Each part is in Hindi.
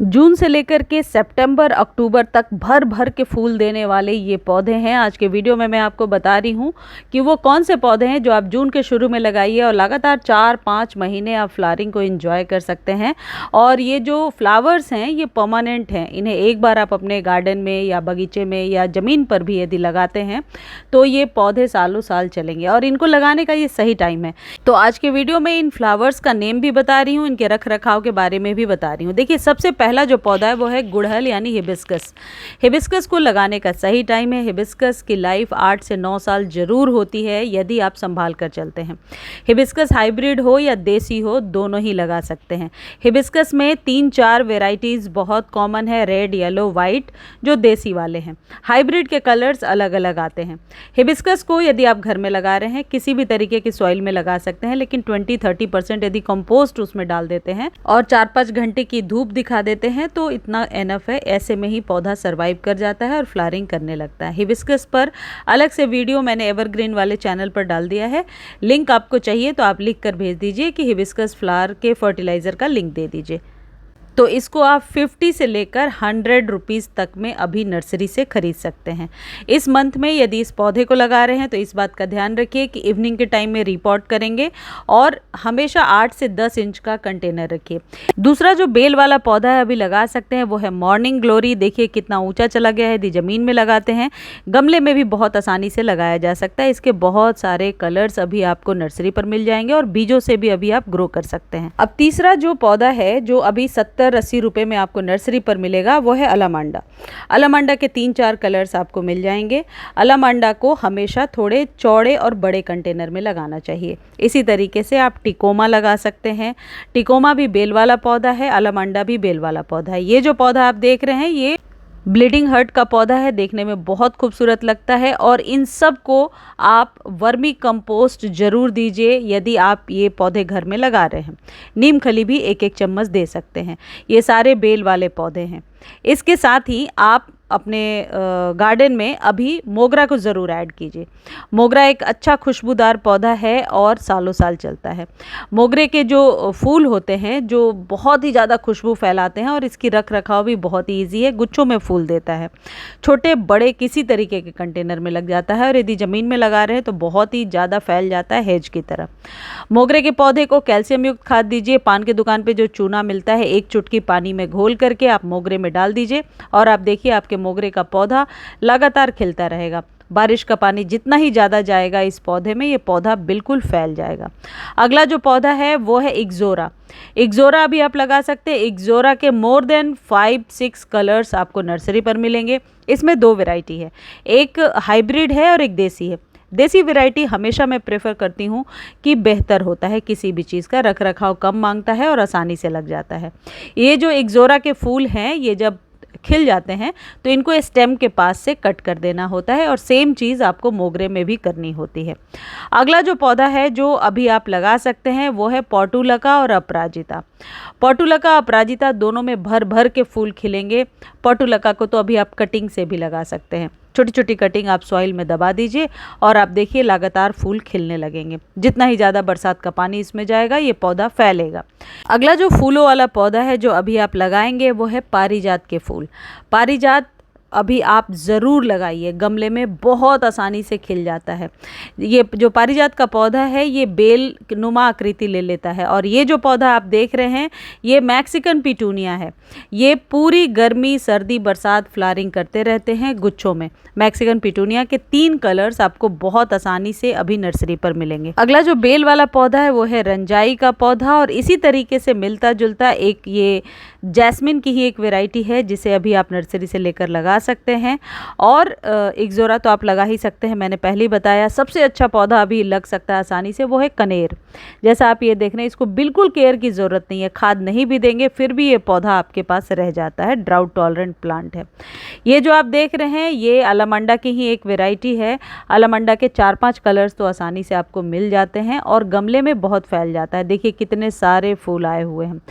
जून से लेकर के सितंबर अक्टूबर तक भर भर के फूल देने वाले ये पौधे हैं। आज के वीडियो में मैं आपको बता रही हूँ कि वो कौन से पौधे हैं जो आप जून के शुरू में लगाइए और लगातार 4-5 महीने आप फ्लावरिंग को एंजॉय कर सकते हैं। और ये जो फ्लावर्स हैं ये परमानेंट हैं, इन्हें एक बार आप अपने गार्डन में या बगीचे में या ज़मीन पर भी यदि लगाते हैं तो ये पौधे सालों साल चलेंगे और इनको लगाने का ये सही टाइम है। तो आज के वीडियो में इन फ्लावर्स का नेम भी बता रही हूँ, इनके रख रखाव के बारे में भी बता रही हूँ। देखिए, सबसे पहला जो पौधा है वो है गुड़हल यानी हिबिस्कस। हिबिस्कस को लगाने का सही टाइम है। हिबिस्कस की लाइफ 8 से 9 साल जरूर होती है यदि आप संभाल कर चलते हैं। हिबिस्कस हाइब्रिड हो या देसी हो, दोनों ही लगा सकते हैं। हिबिस्कस में 3-4 वेराइटीज़ बहुत कॉमन है, रेड, येलो, वाइट, जो देसी वाले हैं। हाइब्रिड के कलर्स अलग अलग आते हैं। हिबिस्कस को यदि आप घर में लगा रहे हैं किसी भी तरीके की सॉइल में लगा सकते हैं, लेकिन 20-30% यदि कंपोस्ट उसमें डाल देते हैं और 4-5 घंटे की धूप दिखा देते हैं तो इतना एनफ है। ऐसे में ही पौधा सरवाइव कर जाता है और फ्लावरिंग करने लगता है। हिबिस्कस पर अलग से वीडियो मैंने एवरग्रीन वाले चैनल पर डाल दिया है, लिंक आपको चाहिए तो आप लिख कर भेज दीजिए कि हिबिस्कस फ्लावर के फर्टिलाइज़र का लिंक दे दीजिए। तो इसको आप 50 से लेकर 100 रुपीज़ तक में अभी नर्सरी से ख़रीद सकते हैं। इस मंथ में यदि इस पौधे को लगा रहे हैं तो इस बात का ध्यान रखिए कि इवनिंग के टाइम में रिपोर्ट करेंगे और हमेशा 8 से 10 इंच का कंटेनर रखिए। दूसरा जो बेल वाला पौधा है अभी लगा सकते हैं वो है मॉर्निंग ग्लोरी। देखिए कितना ऊंचा चला गया है। यदि ज़मीन में लगाते हैं, गमले में भी बहुत आसानी से लगाया जा सकता है। इसके बहुत सारे कलर्स अभी आपको नर्सरी पर मिल जाएंगे और बीजों से भी अभी आप ग्रो कर सकते हैं। अब तीसरा जो पौधा है जो अभी 70-80 रुपये में आपको नर्सरी पर मिलेगा वो है अलामांडा। अलामांडा के 3-4 कलर्स आपको मिल जाएंगे। अलामांडा को हमेशा थोड़े चौड़े और बड़े कंटेनर में लगाना चाहिए। इसी तरीके से आप टिकोमा लगा सकते हैं। टिकोमा भी बेल वाला पौधा है, अलामांडा भी बेल वाला पौधा है। ये जो पौधा आप देख रहे हैं ये ब्लीडिंग हार्ट का पौधा है, देखने में बहुत खूबसूरत लगता है। और इन सब को आप वर्मी कंपोस्ट ज़रूर दीजिए यदि आप ये पौधे घर में लगा रहे हैं। नीम खली भी 1-1 चम्मच दे सकते हैं। ये सारे बेल वाले पौधे हैं। इसके साथ ही आप अपने गार्डन में अभी मोगरा को ज़रूर ऐड कीजिए। मोगरा एक अच्छा खुशबूदार पौधा है और सालों साल चलता है। मोगरे के जो फूल होते हैं जो बहुत ही ज़्यादा खुशबू फैलाते हैं और इसकी रख रखाव भी बहुत ही ईजी है। गुच्छों में फूल देता है, छोटे बड़े किसी तरीके के कंटेनर में लग जाता है और यदि ज़मीन में लगा रहे हैं तो बहुत ही ज़्यादा फैल जाता है हेज की तरह। मोगरे के पौधे को कैल्शियम युक्त खाद दीजिए। पान की दुकान पे जो चूना मिलता है 1 चुटकी पानी में घोल करके आप मोगरे में डाल दीजिए और आप देखिए आपके मोगरे का पौधा लगातार खिलता रहेगा। बारिश का पानी जितना ही ज़्यादा जाएगा इस पौधे में, ये पौधा बिल्कुल फैल जाएगा। अगला जो पौधा है वो है इक्ज़ोरा। इक्ज़ोरा भी आप लगा सकते हैं। इक्ज़ोरा के मोर देन 5-6 कलर्स आपको नर्सरी पर मिलेंगे। इसमें 2 वैरायटी है, एक हाइब्रिड है और एक देसी है। देसी वैरायटी हमेशा मैं प्रेफर करती हूँ कि बेहतर होता है, किसी भी चीज़ का रख रखाव कम मांगता है और आसानी से लग जाता है। ये जो इक्ज़ोरा के फूल हैं ये जब खिल जाते हैं तो इनको स्टेम के पास से कट कर देना होता है और सेम चीज़ आपको मोगरे में भी करनी होती है। अगला जो पौधा है जो अभी आप लगा सकते हैं वो है पोर्टुलका और अपराजिता। पोर्टुलका अपराजिता दोनों में भर भर के फूल खिलेंगे। पोर्टुलका को तो अभी आप कटिंग से भी लगा सकते हैं। छोटी छोटी कटिंग आप सॉइल में दबा दीजिए और आप देखिए लगातार फूल खिलने लगेंगे। जितना ही ज़्यादा बरसात का पानी इसमें जाएगा ये पौधा फैलेगा। अगला जो फूलों वाला पौधा है जो अभी आप लगाएंगे वो है पारिजात के फूल। पारिजात अभी आप ज़रूर लगाइए, गमले में बहुत आसानी से खिल जाता है। ये जो पारिजात का पौधा है ये बेल नुमा आकृति ले लेता है और ये जो पौधा आप देख रहे हैं ये मैक्सिकन पिटूनिया है। ये पूरी गर्मी सर्दी बरसात फ्लावरिंग करते रहते हैं गुच्छों में। मैक्सिकन पिटूनिया के 3 कलर्स आपको बहुत आसानी से अभी नर्सरी पर मिलेंगे। अगला जो बेल वाला पौधा है वो है रंजाई का पौधा और इसी तरीके से मिलता जुलता एक ये जैस्मिन की ही एक वैरायटी है जिसे अभी आप नर्सरी से लेकर लगा सकते हैं। और इक्ज़ोरा तो आप लगा ही सकते हैं, मैंने पहले ही बताया। सबसे अच्छा पौधा अभी लग सकता है आसानी से वो है कनेर। जैसा आप ये देख रहे हैं इसको बिल्कुल केयर की ज़रूरत नहीं है, खाद नहीं भी देंगे फिर भी ये पौधा आपके पास रह जाता है। ड्राउट टॉलरेंट प्लांट है। ये जो आप देख रहे हैं ये अलामांडा की ही एक वैरायटी है। अलामांडा के 4-5 कलर्स तो आसानी से आपको मिल जाते हैं और गमले में बहुत फैल जाता है। देखिए कितने सारे फूल आए हुए हैं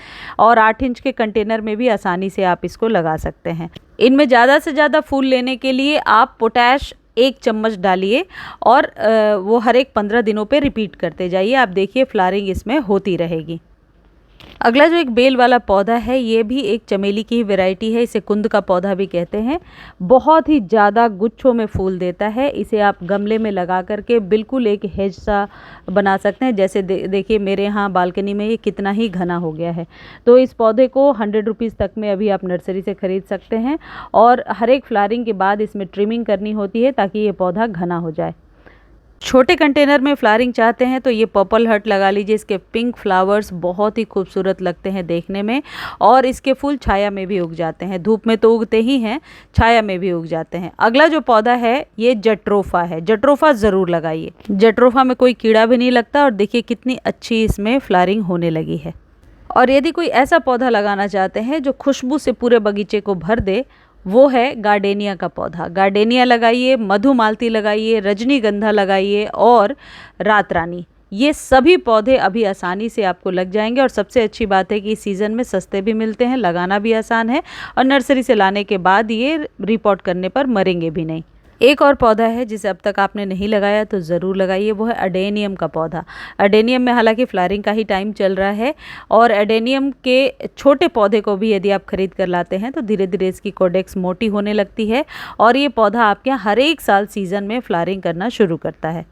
और 8 इंच के कंटेनर में भी आसानी से आप इसको लगा सकते हैं। इनमें ज़्यादा से ज़्यादा फूल लेने के लिए आप पोटैश 1 चम्मच डालिए और वो हर एक 15 दिनों पे रिपीट करते जाइए। आप देखिए फ्लावरिंग इसमें होती रहेगी। अगला जो एक बेल वाला पौधा है, ये भी एक चमेली की ही वैरायटी है। इसे कुंद का पौधा भी कहते हैं। बहुत ही ज़्यादा गुच्छों में फूल देता है। इसे आप गमले में लगा करके बिल्कुल एक हेज सा बना सकते हैं। जैसे देखिए मेरे यहाँ बालकनी में ये कितना ही घना हो गया है। तो इस पौधे को 100 रुपीज़ तक में अभी आप नर्सरी से ख़रीद सकते हैं। और हर एक फ्लावरिंग के बाद इसमें ट्रिमिंग करनी होती है ताकि ये पौधा घना हो जाए। छोटे कंटेनर में फ्लावरिंग चाहते हैं तो ये पर्पल हर्ट लगा लीजिए। इसके पिंक फ्लावर्स बहुत ही खूबसूरत लगते हैं देखने में, और इसके फूल छाया में भी उग जाते हैं। धूप में तो उगते ही हैं, छाया में भी उग जाते हैं। अगला जो पौधा है ये जट्रोफा है। जट्रोफा ज़रूर लगाइए। जट्रोफा में कोई कीड़ा भी नहीं लगता, और देखिए कितनी अच्छी इसमें फ्लावरिंग होने लगी है। और यदि कोई ऐसा पौधा लगाना चाहते हैं जो खुशबू से पूरे बगीचे को भर दे, वो है गार्डेनिया का पौधा। गार्डेनिया लगाइए, मधुमालती लगाइए, रजनीगंधा लगाइए और रात रानी। ये सभी पौधे अभी आसानी से आपको लग जाएंगे, और सबसे अच्छी बात है कि इस सीज़न में सस्ते भी मिलते हैं, लगाना भी आसान है, और नर्सरी से लाने के बाद ये रिपोर्ट करने पर मरेंगे भी नहीं। एक और पौधा है जिसे अब तक आपने नहीं लगाया तो ज़रूर लगाइए, वो है अडेनियम का पौधा। अडेनियम में हालांकि फ्लावरिंग का ही टाइम चल रहा है, और अडेनियम के छोटे पौधे को भी यदि आप खरीद कर लाते हैं तो धीरे धीरे इसकी कोडेक्स मोटी होने लगती है, और ये पौधा आपके यहाँ हर एक साल सीज़न में फ्लावरिंग करना शुरू करता है।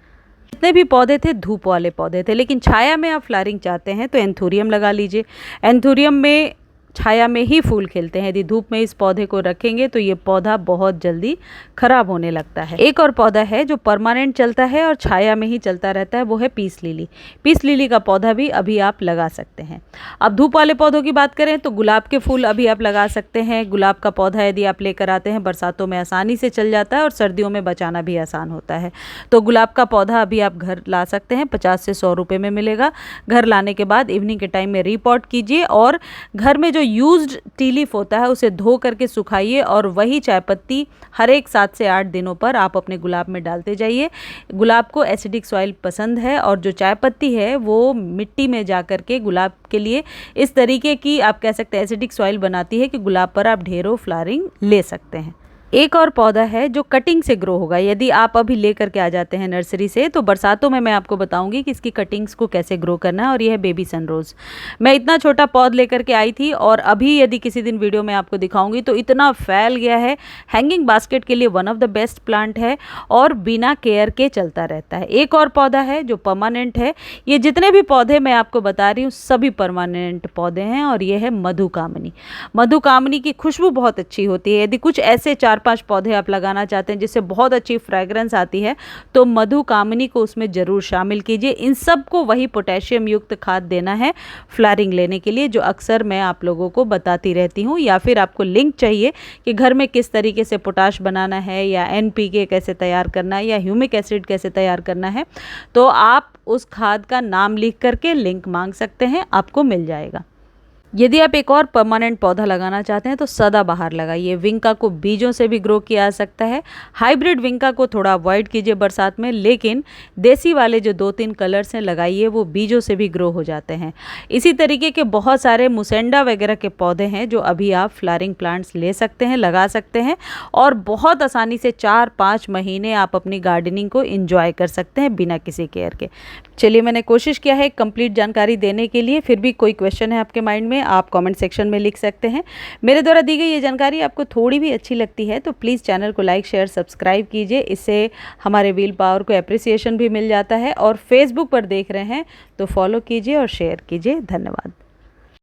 जितने भी पौधे थे धूप वाले पौधे थे, लेकिन छाया में आप फ्लावरिंग चाहते हैं तो एंथोरियम लगा लीजिए। एंथोरियम में छाया में ही फूल खिलते हैं। यदि धूप में इस पौधे को रखेंगे तो ये पौधा बहुत जल्दी खराब होने लगता है। एक और पौधा है जो परमानेंट चलता है और छाया में ही चलता रहता है, वो है पीस लिली। पीस लिली का पौधा भी अभी आप लगा सकते हैं। अब धूप वाले पौधों की बात करें तो गुलाब के फूल अभी आप लगा सकते हैं। गुलाब का पौधा यदि आप लेकर आते हैं, बरसातों में आसानी से चल जाता है और सर्दियों में बचाना भी आसान होता है। तो गुलाब का पौधा अभी आप घर ला सकते हैं, 50 से 100 रुपये में मिलेगा। घर लाने के बाद इवनिंग के टाइम में रीपॉट कीजिए, और घर में जो यूज्ड टी लीफ होता है उसे धो करके सुखाइए, और वही चाय पत्ती हर एक 7 से 8 दिनों पर आप अपने गुलाब में डालते जाइए। गुलाब को एसिडिक सॉइल पसंद है, और जो चाय पत्ती है वो मिट्टी में जा कर के गुलाब के लिए इस तरीके की आप कह सकते हैं एसिडिक सॉइल बनाती है कि गुलाब पर आप ढेरों फ्लावरिंग ले सकते हैं। एक और पौधा है जो कटिंग से ग्रो होगा। यदि आप अभी ले करके आ जाते हैं नर्सरी से तो बरसातों में मैं आपको बताऊंगी कि इसकी कटिंग्स को कैसे ग्रो करना है, और यह है बेबी सनरोज़। मैं इतना छोटा पौध लेकर के आई थी, और अभी यदि किसी दिन वीडियो में आपको दिखाऊंगी तो इतना फैल गया है। हैंगिंग बास्केट के लिए one of the best plant है, और बिना केयर के चलता रहता है। एक और पौधा है जो परमानेंट है। ये जितने भी पौधे मैं आपको बता रही हूँ सभी परमानेंट पौधे हैं, और ये है मधुकामनी। मधुकामनी की खुशबू बहुत अच्छी होती है। यदि कुछ ऐसे 4-5 पौधे आप लगाना चाहते हैं जिससे बहुत अच्छी फ्रेगरेंस आती है तो मधुकामनी को उसमें ज़रूर शामिल कीजिए। इन सब को वही पोटेशियम युक्त खाद देना है फ्लावरिंग लेने के लिए, जो अक्सर मैं आप लोगों को बताती रहती हूँ। या फिर आपको लिंक चाहिए कि घर में किस तरीके से पोटाश बनाना है, या NPK कैसे तैयार करना है, या ह्यूमिक एसिड कैसे तैयार करना है, तो आप उस खाद का नाम लिख करके लिंक मांग सकते हैं, आपको मिल जाएगा। यदि आप एक और परमानेंट पौधा लगाना चाहते हैं तो सदाबहार लगाइए। विंका को बीजों से भी ग्रो किया जा सकता है। हाइब्रिड विंका को थोड़ा अवॉइड कीजिए बरसात में, लेकिन देसी वाले जो 2-3 कलर्स हैं लगाइए, वो बीजों से भी ग्रो हो जाते हैं। इसी तरीके के बहुत सारे मुसेंडा वगैरह के पौधे हैं जो अभी आप फ्लावरिंग प्लांट्स ले सकते हैं, लगा सकते हैं, और बहुत आसानी से 4-5 महीने आप अपनी गार्डनिंग को इंजॉय कर सकते हैं बिना किसी केयर के। चलिए, मैंने कोशिश किया है कंप्लीट जानकारी देने के लिए। फिर भी कोई क्वेश्चन है आपके माइंड में, आप कमेंट सेक्शन में लिख सकते हैं। मेरे द्वारा दी गई ये जानकारी आपको थोड़ी भी अच्छी लगती है तो प्लीज़ चैनल को लाइक, शेयर, सब्सक्राइब कीजिए। इससे हमारे व्हील पावर को एप्रिसिएशन भी मिल जाता है। और फेसबुक पर देख रहे हैं तो फॉलो कीजिए और शेयर कीजिए। धन्यवाद।